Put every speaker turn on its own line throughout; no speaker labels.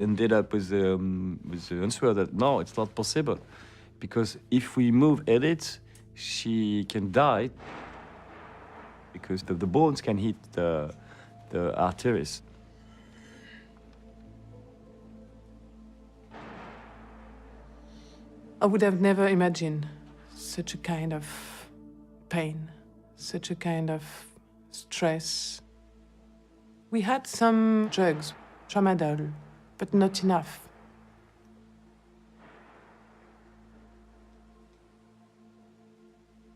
Ended up with the answer that no, it's not possible, because if we move Edith, she can die because the bones can hit the arteries.
I would have never imagined such a kind of pain, such a kind of stress. We had some drugs, tramadol, but not enough.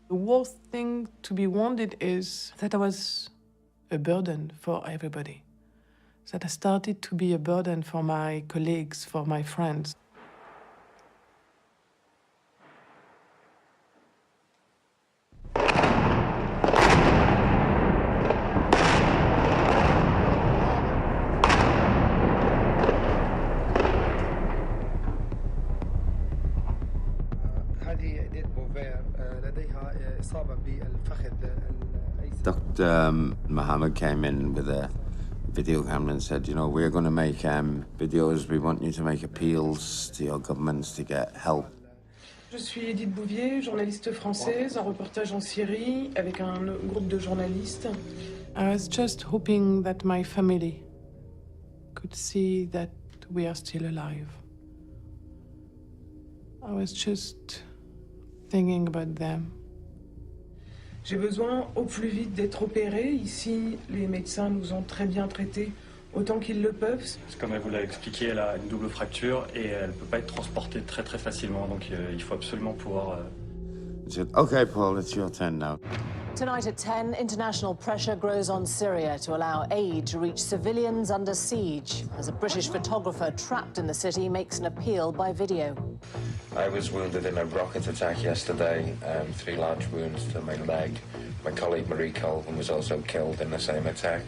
The worst thing to be wounded is that I was a burden for everybody. That I started to be a burden for my colleagues, for my friends.
Dr. Mohammed came in with a video camera and said, you know, we're going to make videos. We want you to make appeals to your governments to get help.
Je suis Edith Bouvier, journaliste française, en reportage en Syrie avec un groupe de journalistes. I was just hoping that my family could see that we are still alive. I was just thinking about them. J'ai besoin au plus vite d'être opérée. Ici, les médecins nous ont très bien traités, autant qu'ils le peuvent.
Comme elle vous l'a expliqué, elle a une double fracture et elle ne peut pas être transportée très facilement. Donc il faut absolument pouvoir...
Okay, Paul, it's your turn now.
Tonight at 10, international pressure grows on Syria to allow aid to reach civilians under siege, as a British photographer trapped in the city makes an appeal by video.
I was wounded in a rocket attack yesterday, 3 large wounds to my leg. My colleague Marie Colvin was also killed in the same attack.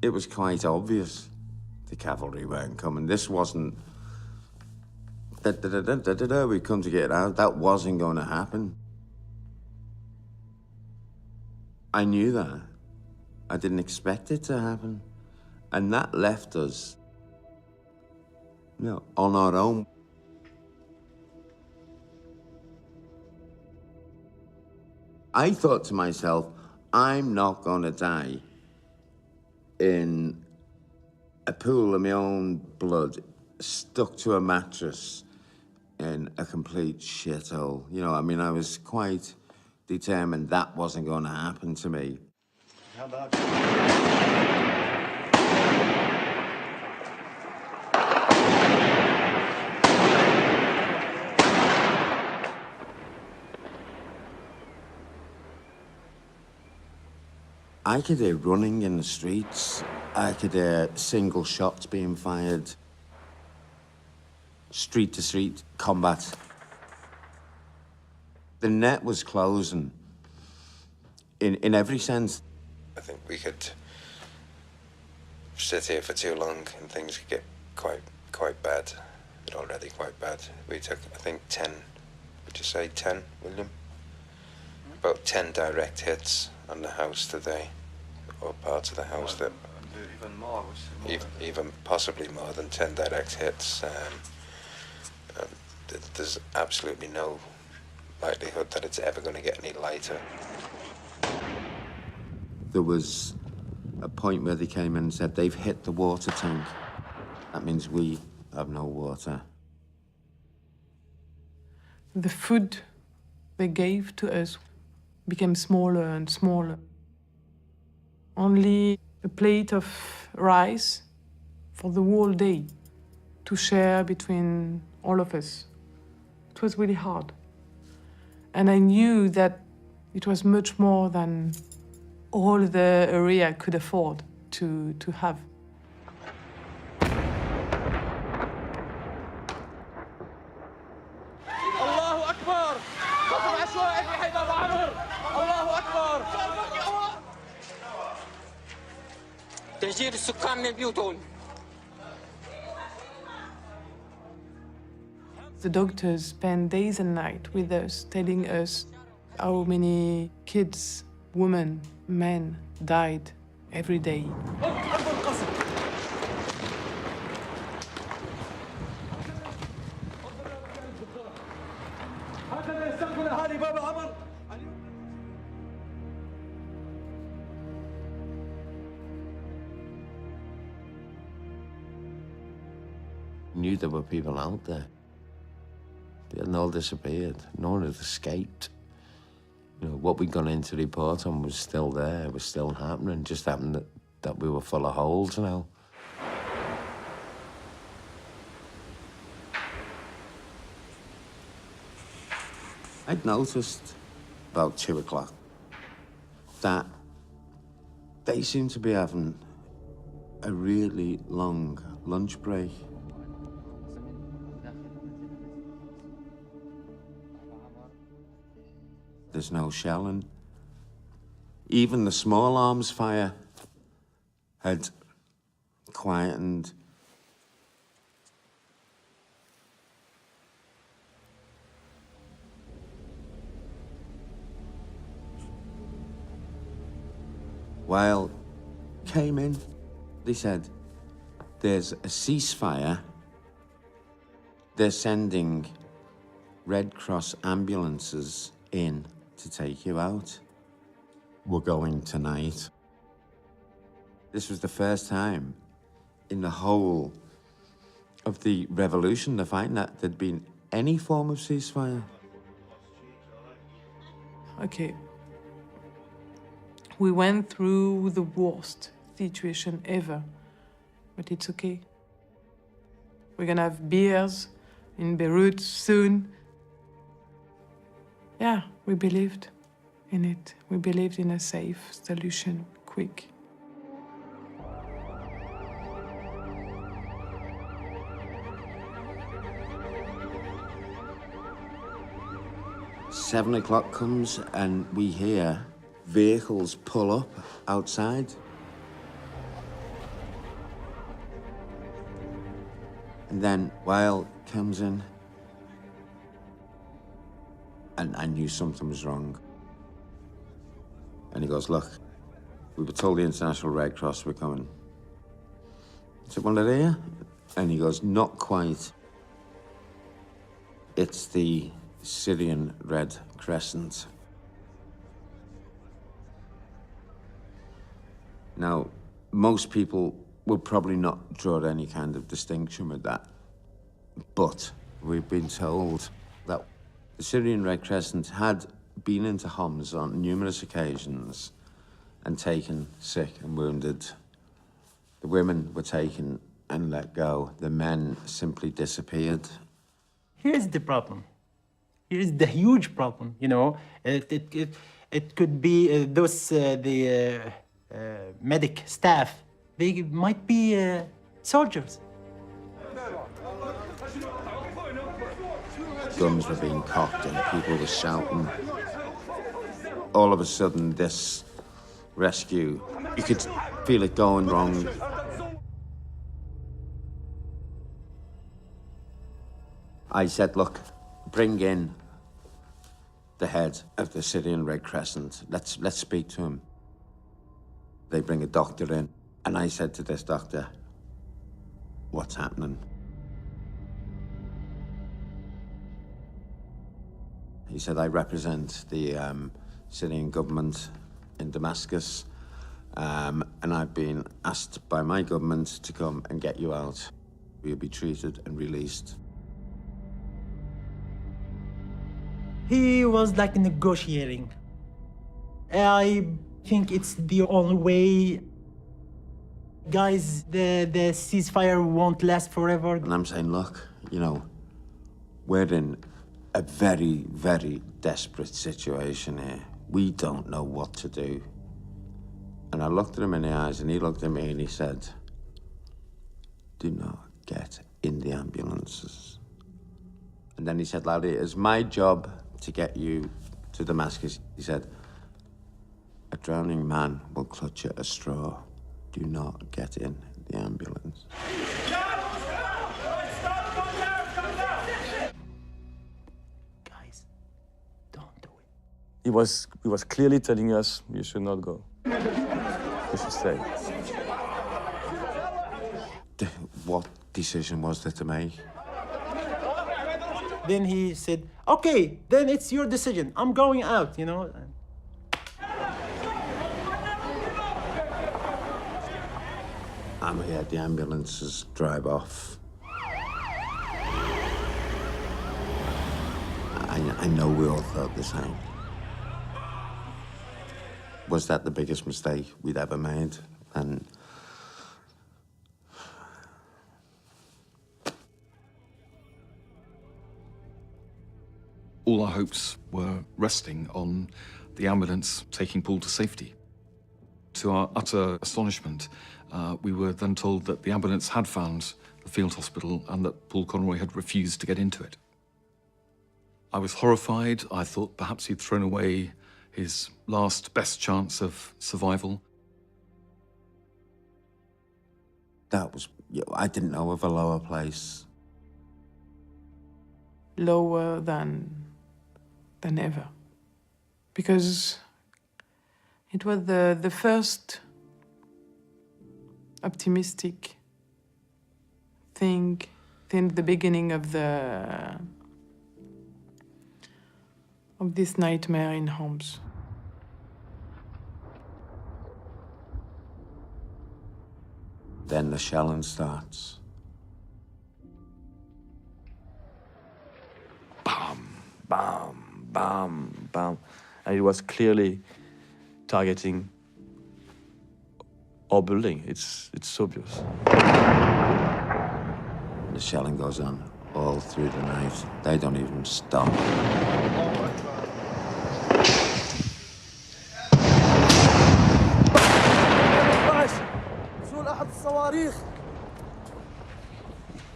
It was quite obvious the cavalry weren't coming. This wasn't... we come to get out. That wasn't going to happen. I knew that. I didn't expect it to happen. And that left us, you know, on our own. I thought to myself, I'm not going to die in a pool of my own blood, stuck to a mattress in a complete shithole. You know, I mean, I was quite determined that wasn't going to happen to me.
How about...
I could hear running in the streets. I could hear single shots being fired. Street-to-street combat. The net was closing in every sense.
I think we could sit here for too long and things could get quite bad. They're already quite bad. We took, I think, 10, would you say 10, William? About 10 direct hits on the house today, or parts of the house that...
Even more,
even possibly more than 10 direct hits. There's absolutely no likelihood that it's ever going to get any lighter.
There was a point where they came in and said they've hit the water tank. That means we have no water.
The food they gave to us became smaller and smaller. Only a plate of rice for the whole day to share between all of us. It was really hard. And I knew that it was much more than all the area could afford to have.
Allahu Akbar! Allahu Akbar! تهجير السكان من بيوتهم.
The doctors spent days and nights with us, telling us how many kids, women, men died every day.
Knew there were people out there. They hadn't all disappeared. No one had escaped. You know, what we'd gone in to report on was still there. It was still happening. It just happened that we were full of holes now. I'd noticed about 2 o'clock that they seemed to be having a really long lunch break. There's no shelling. Even the small arms fire had quietened. While came in, they said, there's a ceasefire. They're sending Red Cross ambulances in to take you out. We're going tonight. This was the first time in the whole of the revolution, the fight, that there'd been any form of ceasefire.
Okay. We went through the worst situation ever, but it's okay. We're gonna have beers in Beirut soon. Yeah, we believed in it. We believed in a safe solution, quick.
Seven o'clock comes and we hear vehicles pull up outside. And then Weil comes in, and I knew something was wrong. And he goes, look, we were told the International Red Cross were coming. I said, well, they're here? And he goes, not quite. It's the Syrian Red Crescent. Now, most people will probably not draw any kind of distinction with that. But we've been told that the Syrian Red Crescent had been into Homs on numerous occasions and taken sick and wounded. The women were taken and let go. The men simply disappeared.
Here's the problem. Here's the huge problem, you know. It could be the medic staff. They might be soldiers.
Guns were being cocked and people were shouting. All of a sudden, this rescue, you could feel it going wrong. I said, look, bring in the head of the Syrian Red Crescent. Let's speak to him. They bring a doctor in, and I said to this doctor, what's happening? He said, I represent the Syrian government in Damascus, and I've been asked by my government to come and get you out. You'll be treated and released.
He was like negotiating. I think it's the only way. Guys, the ceasefire won't last forever.
And I'm saying, look, you know, we're in a very, very desperate situation here. We don't know what to do. And I looked at him in the eyes, and he looked at me and he said, do not get in the ambulances. And then he said, laddie, it's my job to get you to Damascus. He said, a drowning man will clutch at a straw. Do not get in the ambulance.
Guys, don't do it.
He was clearly telling us, you should not go. You should stay.
What decision was there to make?
Then he said, okay, then it's your decision. I'm going out, you know.
And we had the ambulances drive off. I know we all felt the same. Was that the biggest mistake we'd ever made? And
all our hopes were resting on the ambulance taking Paul to safety. To our utter astonishment, we were then told that the ambulance had found the field hospital and that Paul Conroy had refused to get into it. I was horrified. I thought perhaps he'd thrown away his last best chance of survival.
that was, I didn't know of a lower place.
Lower than ever. Because it was the first optimistic thing since the beginning of this nightmare in Homs.
Then the shelling starts.
Bam, bam, bam, bam. And it was clearly targeting our building. It's obvious.
The shelling goes on all through the night. They don't even stop.
أحد الصواريخ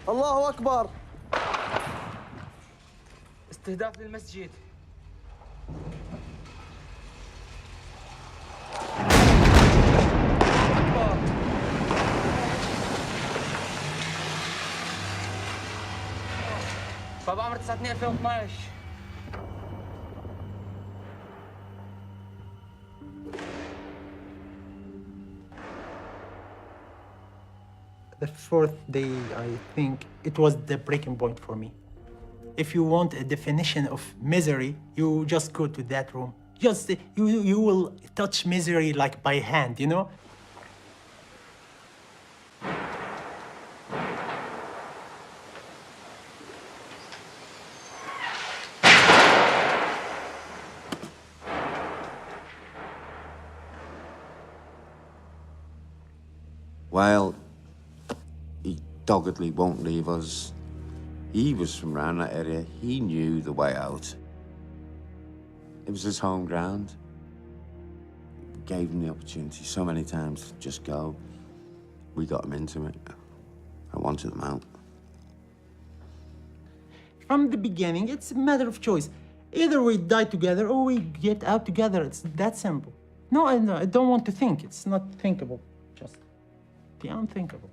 الله أكبر استهداف للمسجد أكبر بابا عمر 9/2/2012
The fourth day, I think, it was the breaking point for me. If you want a definition of misery, you just go to that room. Just, you will touch misery like by hand, you know?
While he doggedly won't leave us, he was from around that area. He knew the way out. It was his home ground. We gave him the opportunity so many times to just go. We got him into it. I wanted him out.
From the beginning, it's a matter of choice. Either we die together or we get out together. It's that simple. No, I don't want to think. It's not thinkable. Just the unthinkable.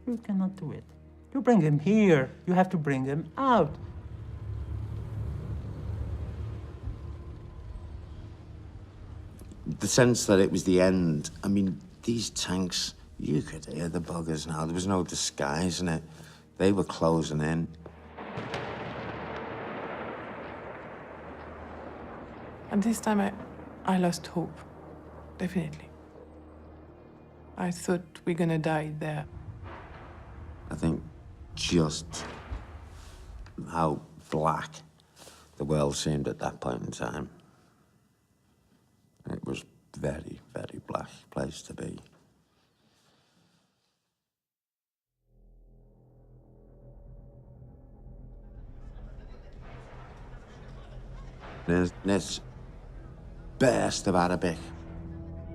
You cannot do it. You bring him here, you have to bring him out.
The sense that it was the end, I mean, these tanks, you could hear the buggers now. There was no disguising it. They were closing in.
And this time I lost hope, definitely. I thought we're gonna die there.
I think just how black the world seemed at that point in time. It was very, very black place to be. There's this burst of Arabic.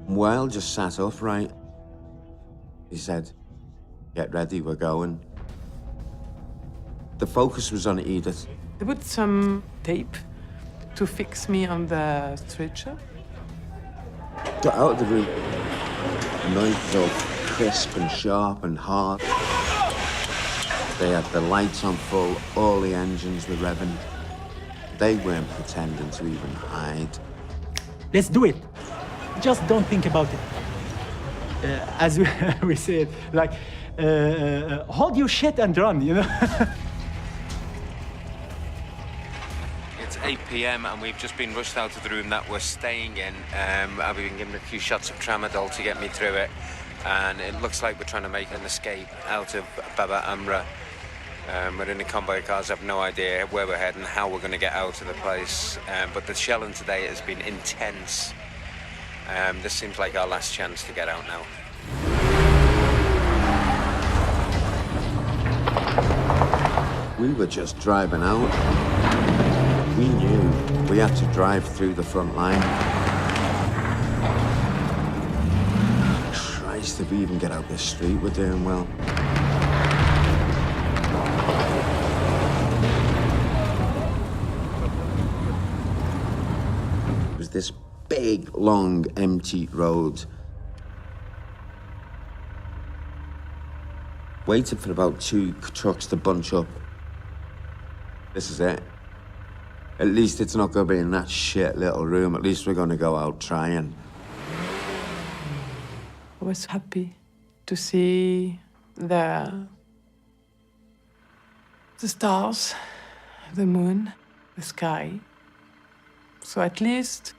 Weil just sat upright. He said, "Get ready, we're going." The focus was on Edith.
They put some tape to fix me on the stretcher.
Got out of the room. Knife felt crisp and sharp and hard. They had the lights on full, all the engines were revving. They weren't pretending to even hide.
Let's do it. Just don't think about it. As we said, like, hold your shit and run, you know?
It's 8 p.m. and we've just been rushed out of the room that we're staying in. I've been given a few shots of tramadol to get me through it. And it looks like we're trying to make an escape out of Baba Amra. We're in the convoy of cars, have no idea where we're heading, how we're going to get out of the place. But the shelling today has been intense. This seems like our last chance to get out now.
We were just driving out. We knew we had to drive through the front line. Christ, if we even get out this street, we're doing well. It was this big, long, empty road. Waited for about 2 trucks to bunch up. This is it. At least it's not going to be in that shit little room. At least we're going to go out trying.
I was happy to see the stars, the moon, the sky. So at least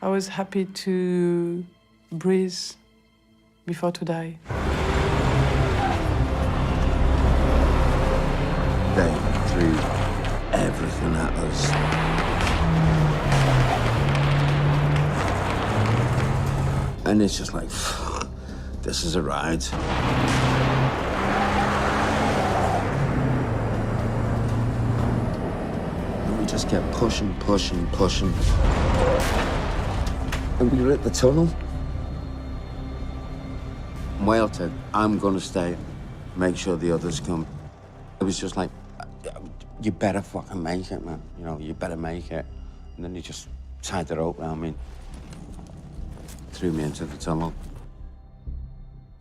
I was happy to breathe before to die.
They threw everything at us. And it's just like, this is a ride. And we just kept pushing. And we were at the tunnel. Whale said, I'm gonna stay, make sure the others come. It was just like, you better fucking make it, man. You know, you better make it. And then he just tied the rope around me, threw me into the tunnel.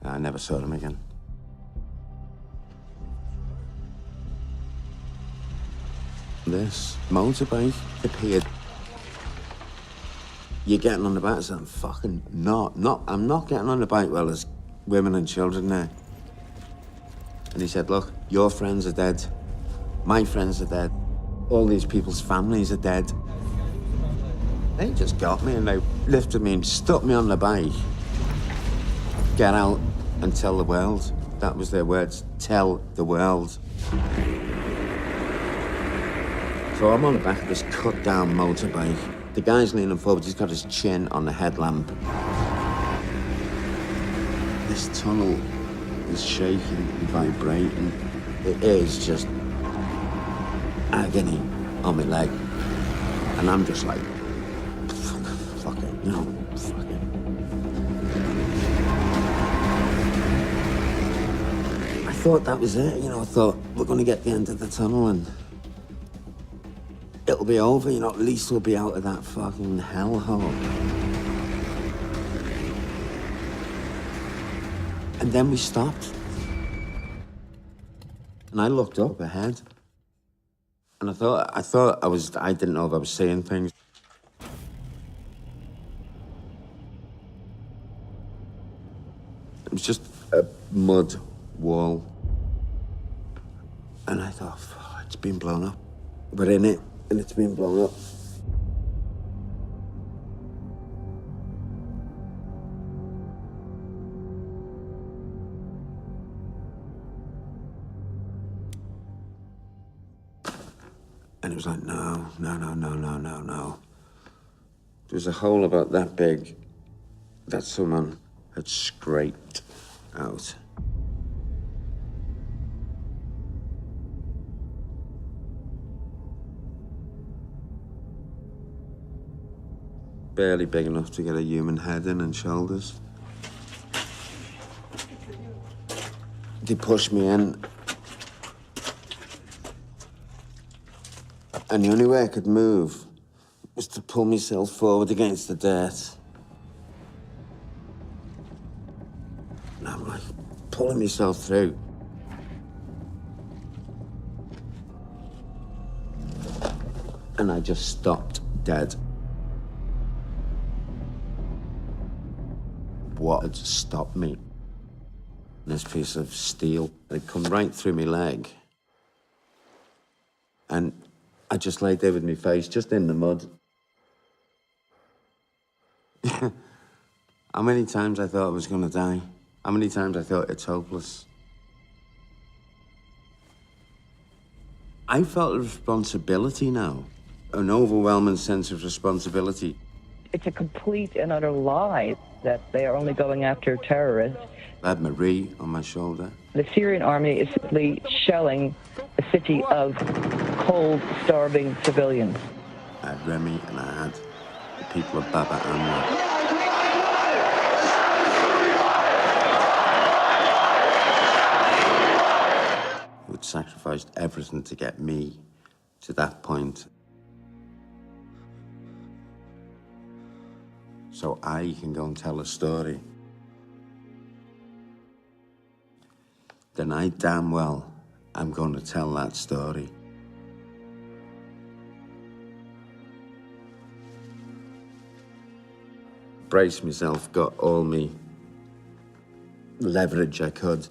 And I never saw him again. This motorbike appeared. You're getting on the bike, so I'm fucking I'm not getting on the bike while there's women and children there. And he said, look, your friends are dead. My friends are dead. All these people's families are dead. They just got me and they lifted me and stuck me on the bike. Get out and tell the world. That was their words, tell the world. So I'm on the back of this cut down motorbike. The guy's leaning forward, he's got his chin on the headlamp. This tunnel is shaking and vibrating. It is just agony on my leg. And I'm just like, fuck it, you know, fuck it. I thought that was it, you know, I thought we're gonna get the end of the tunnel and it'll be over, you know, at least we'll be out of that fucking hellhole. And then we stopped. And I looked up ahead. And I didn't know if I was seeing things. It was just a mud wall. And I thought, oh, it's been blown up. We're in it, and it's been blown up. And it was like, no. There was a hole about that big that someone had scraped out. Barely big enough to get a human head in and shoulders. They pushed me in. And the only way I could move was to pull myself forward against the dirt. And I'm like pulling myself through. And I just stopped dead. What had stopped me? This piece of steel had come right through my leg. And I just laid there with my face just in the mud. How many times I thought I was gonna die? How many times I thought it's hopeless? I felt a responsibility now, an overwhelming sense of responsibility.
It's a complete and utter lie that they are only going after terrorists.
I had Marie on my shoulder.
The Syrian army is simply shelling a city of cold, starving civilians.
I had Remy and I had the people of Baba Amra. Who had sacrificed everything to get me to that point. So I can go and tell a story. Then I damn well am going to tell that story. Braced myself, got all me leverage I could.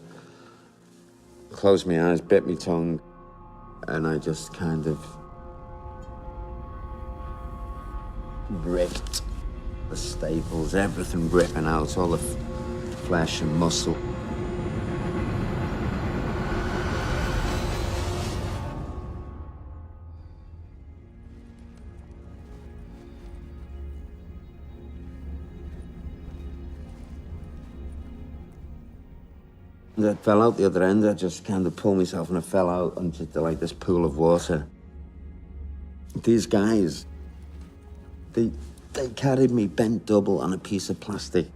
Closed my eyes, bit my tongue, and I just kind of ripped the staples, everything ripping out, all the flesh and muscle. I fell out the other end. I just kind of pulled myself and I fell out into like this pool of water. These guys, they carried me bent double on a piece of plastic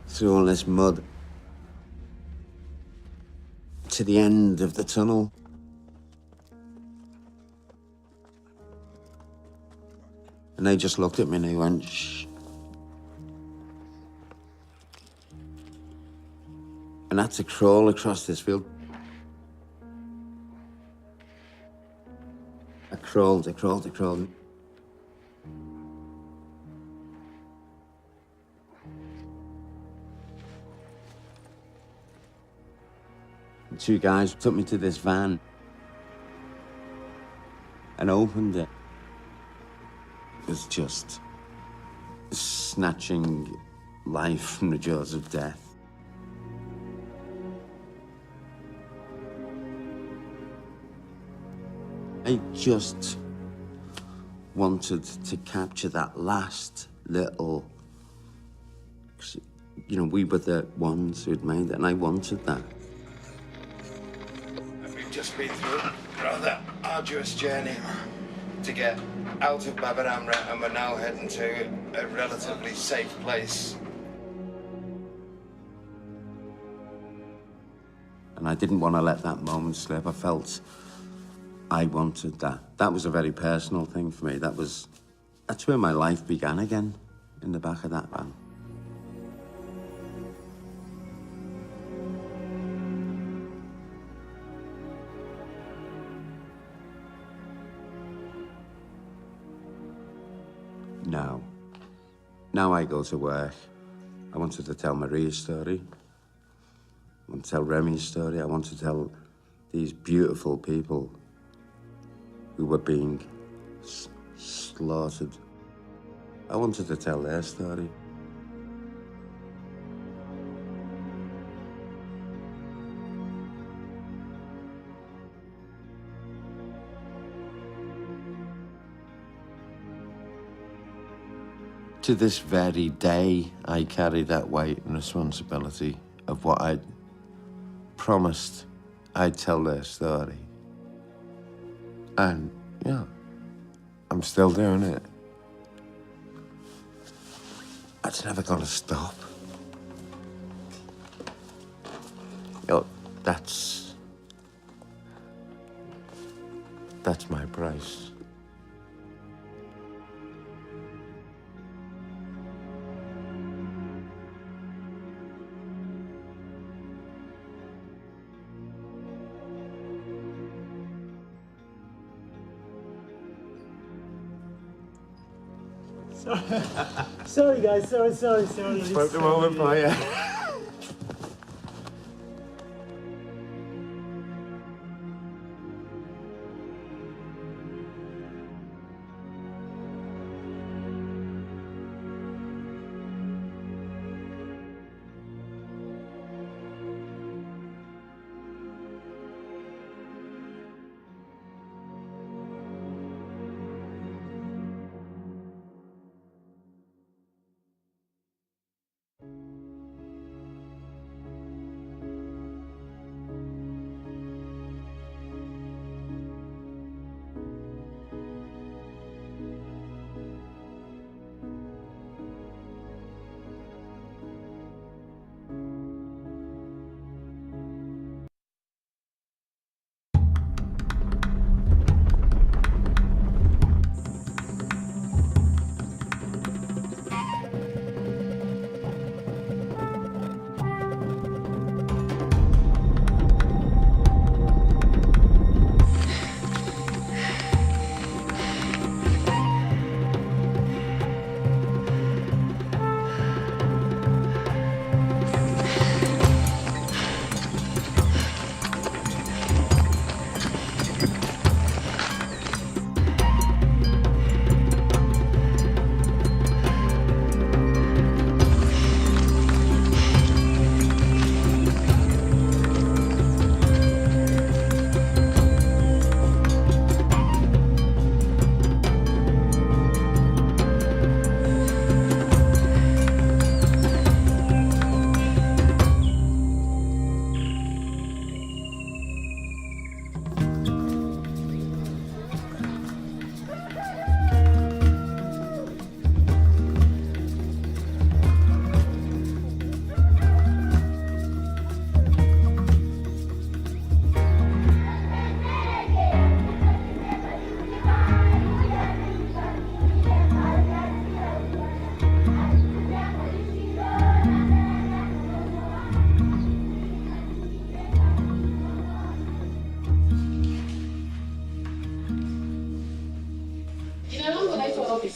through all this mud to the end of the tunnel. And they just looked at me and they went, shh. And I had to crawl across this field. I crawled. The two guys took me to this van and opened it. It was just snatching life from the jaws of death. I just wanted to capture that last little, you know, we were the ones who'd made it, and I wanted that.
We've just been through a rather arduous journey to get out of Baba Amra, and we're now heading to a relatively safe place.
And I didn't want to let that moment slip. I felt I wanted that. That was a very personal thing for me. That's where my life began again, in the back of that van. Now I go to work. I wanted to tell Marie's story. I want to tell Remy's story. I want to tell these beautiful people who were being slaughtered. I wanted to tell their story. To this very day, I carry that weight and responsibility of what I'd promised I'd tell their story. And, yeah, I'm still doing it. It's never gonna stop. You know, that's my price.
Sorry, guys. Sorry.
Spoke the moment for you.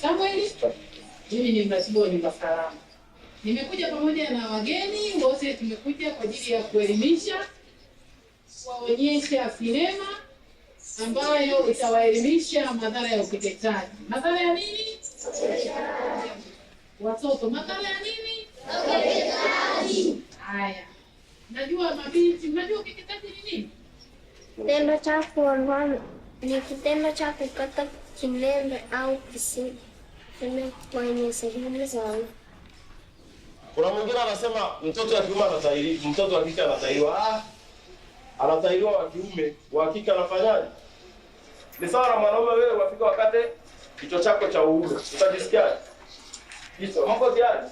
Samuel. Mimi ni mratibu wa nyumba salama. Nimekuja pamoja na wageni wote, tumekuja kwa ajili ya kuelimisha, kuwaonyesha sinema ambayo itawaelimisha madhara ya ukeketaji. Madhara ya nini? Watoto, madhara ya nini? Ukeketaji. Haya. Najua mabinti, mnajua ukeketaji ni nini?
Kitendo cha kuondoa ni kitendo cha kukata kinembe au kisimi kwenye sehemu za uke.
Kuna mwingine anasema mtoto wa kiume anatahiriwa, mtoto wa kike anatahiriwa. Anatahiriwa wa kiume, wa kike anafanyaje? Ni sawa na mwanaume wewe wafika wakati kichwa chako cha uume. Utajisikiaje? Hicho mambo tayari.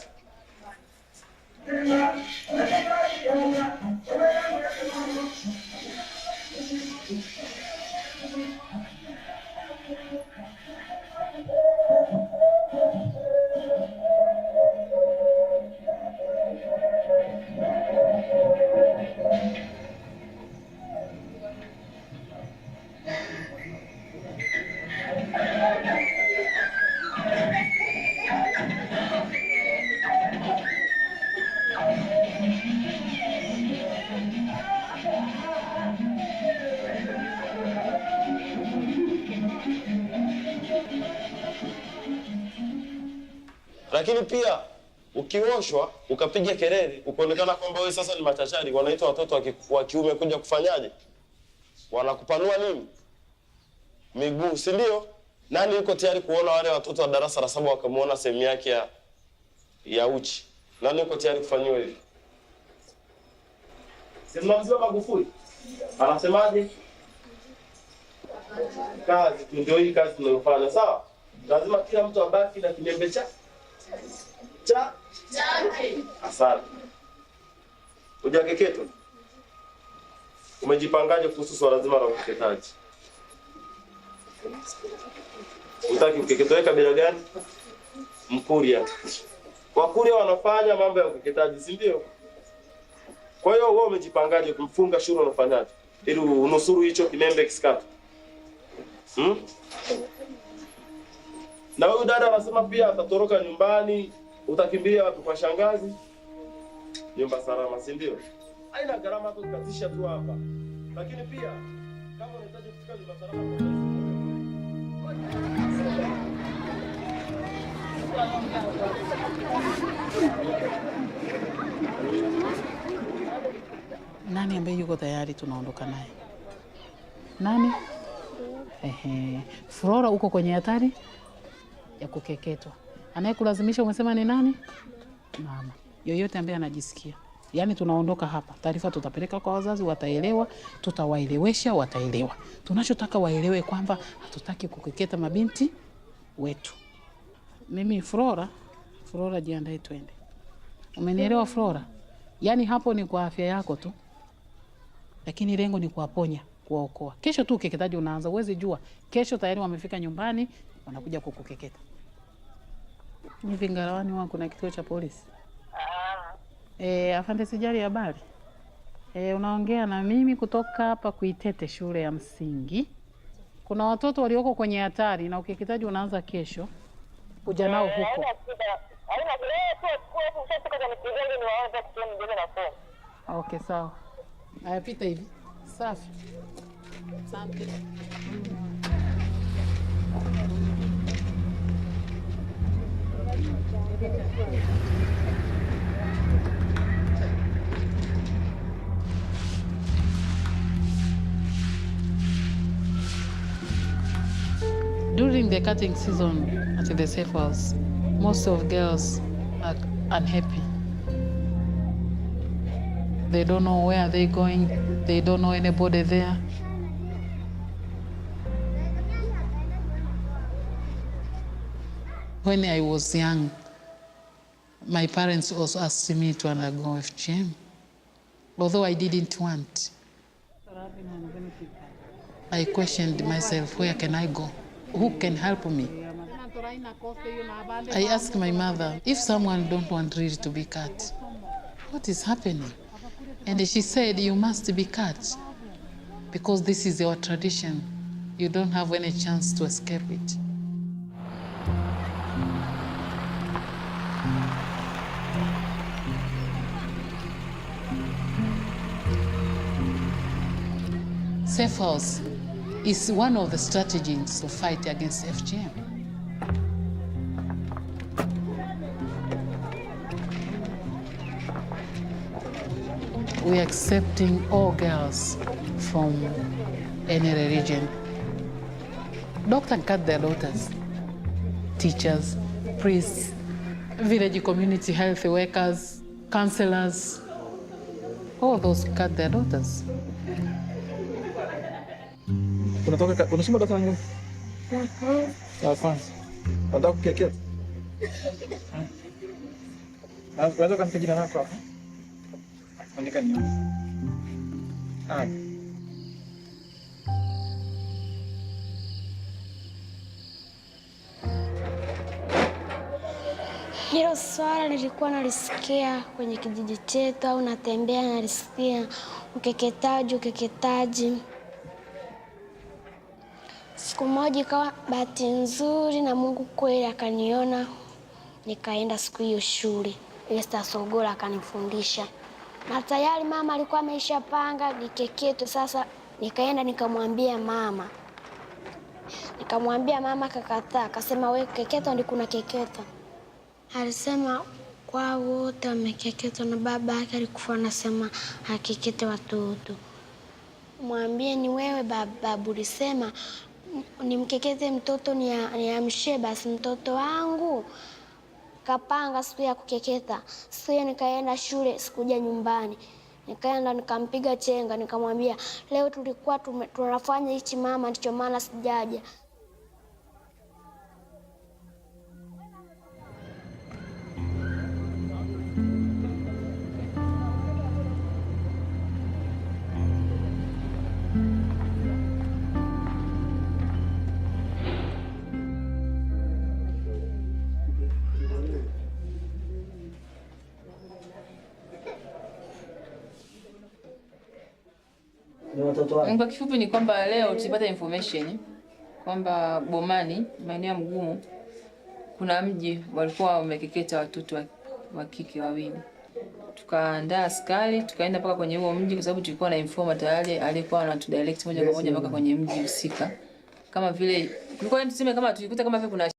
Lakini pia ukioshwa ukapiga kelele ukaonekana kwamba wewe sasa ni machachari, wanaitwa watoto wa kiume kuja kufanyaje? Wanakupanua nini? Miguu, si ndio? Nani yuko tayari kuona wale watoto wa darasa la 7 wakamuona sehemu yake ya uchi? Nani yuko tayari kufanyiwa hivi? Sema mzee Magufuli anasemaje? Kazi ndio hii kazi tunayofanya, sawa? Lazima kila mtu abaki na kinembe chake. Asante. Hujakeketwa? Umejipangaje kuhusu swala zima la ukeketaji? Unataka ukeketwe kabila gani? Mkuria. Wakuria wanafanya mambo ya ukeketaji, si ndio? Kwa hiyo wewe umejipangaje kumfunga shule unafanyaje? Ili unusuru hicho kinembe kisikate. Na huyu dada anasema pia atatoroka nyumbani, utakimbilia wapi? Kwa shangazi? Nyumba salama, si ndio? Haina gharama kukatisha tu hapa. Lakini pia kama unahitaji kufika nyumba salama
Nani ambaye yuko tayari tunaondoka naye? Nani? Flora, uko kwenye hatari ya kukeketwa. Anayekulazimisha umesema ni nani? Mama. Yoyote ambaye anajisikia. Yaani tunaondoka hapa. Taarifa tutapeleka kwa wazazi, wataelewa, tutawaelewesha, wataelewa. Tunachotaka waelewe kwamba hatutaki kukeketa mabinti wetu. Mimi Flora, jiandae twende. Umenielewa Flora? Yaani hapo ni kwa afya yako tu. Lakini lengo ni kuwaponya, kuwaokoa. Kesho tu ukeketaji unaanza, uwezi jua. Kesho tayari wamefika nyumbani, wanakuja kukukeketa. Hivi Ngarawani wako kuna kituo cha polisi? Afande Sijali, habari? Unaongea na mimi kutoka hapa Kuitete shule ya msingi. Kuna watoto walioko kwenye hatari na ukeketaji unaanza kesho. Kuja nao huko. Okay, sawa. Haya, pita hivi. Safi. Asante. During the cutting season at the safe house, most of girls are unhappy. They don't know where they're going. They don't know anybody there. When I was young, my parents also asked me to undergo FGM, although I didn't want. I questioned myself, where can I go? Who can help me? I asked my mother, if someone don't want really to be cut, what is happening? And she said, you must be cut because this is your tradition. You don't have any chance to escape it. safe house is one of the strategies to fight against FGM. We are accepting all girls from any religion. Doctors cut their daughters, teachers, priests, village community health workers, counselors, all those cut their daughters.
Unasoma darasa ngapi? La kwanza. Nataka kukekea. Unaweza kunipa jina lako hapo? Andika nini?
Hilo swala nilikuwa nalisikia kwenye kijiji chetu, au natembea nalisikia ukeketaji. Siku moja ikawa bahati nzuri na Mungu kweli akaniona, nikaenda siku hiyo shule. Esther Sogola akanifundisha. Na tayari mama alikuwa ameshapanga nikeketwe. Sasa nikaenda nikamwambia mama. Nikamwambia mama, akakataa, akasema wewe keketwa ndi kuna keketwa. Alisema kwa wote wamekeketwa na baba yake alikufa anasema hakekete watoto. Mwambie ni wewe babu ulisema nimkekete mtoto niamshe basi mtoto wangu. Kapanga siku ya kukeketa. Siku hiyo nikaenda shule, sikuja nyumbani. Nikaenda nikampiga chenga, nikamwambia leo tulikuwa tunafanya hichi mama, ndicho maana sijaja.
Kwa kifupi ni kwamba leo tulipata information kwamba Bomani, maeneo ya Mgumu, kuna mji walikuwa wamekeketa watoto wa kike wawili. Tukaandaa askari, tukaenda mpaka kwenye huo mji kwa sababu tulikuwa na informer tayari alikuwa anatudirect moja kwa moja mpaka kwenye mji husika. Kama vile kulikuwa tuseme kama tulikuta kama vile kuna